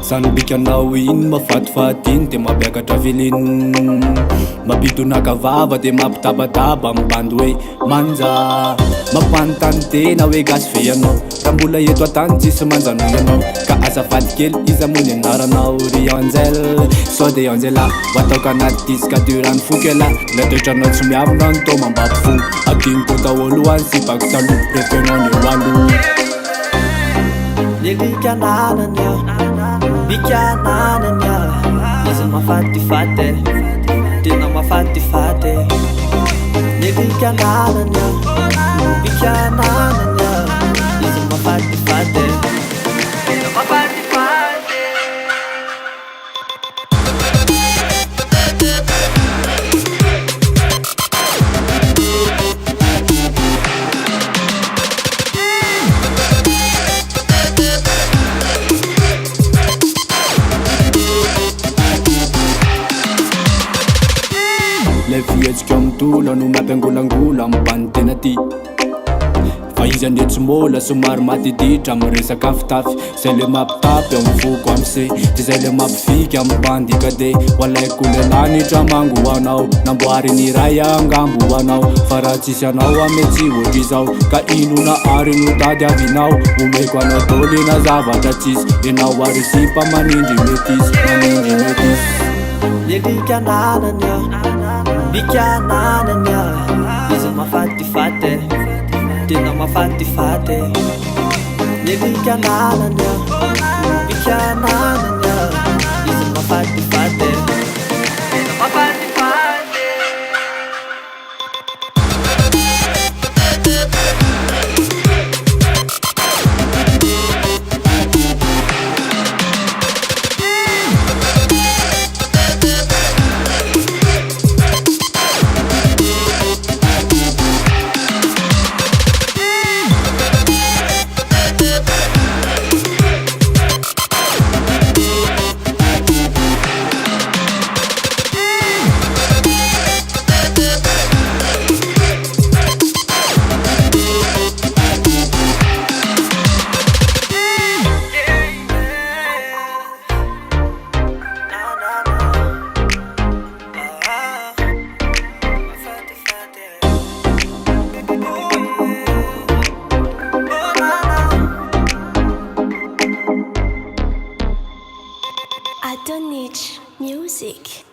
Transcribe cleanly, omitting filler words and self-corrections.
Sanbikanao iny mafatifaty iny de mabiakatra viliny mapidonakavava de mampitabadaba mibandy hoe manja mampanontany tena hoe gasy ve anao ka mbola eto atany tsisy manjanoy anao ka azafady kely iza moa ny anaranao ry Angel sao de Angela ho ataoko anaty disque durany fokela la toetranao tsy miavona ny tao mambaty fo adiniko daholo sipako taloha prefenao ny walo Likananany aho, bikananany aho izy mahafatifaty tena mahafatifaty Likananany aho, bikananany aho izy mahafatifaty tena mahafatifaty Le fihetsika mitolo no mampiangolangola mibany tena ty fa izy andetsy mola somary matiditra amy resaka fitafy zay le mampitapy amy foko amy se ty zay le mampifiky amy bandika de walaiko lelanitra mango anao namboary ny ray angambo anao fa raha tsisy anao ametsy ohatry izao ka ino na ary no tady avinao omeko anao toly na zavatra tsisy enao ary sipa manindry metisy Likananany aho, bikananany aho izy mahafatifaty tena mahafatifaty Likananany aho, bikananany aho izy mahafatifaty tena mahafatifaty I don't need music.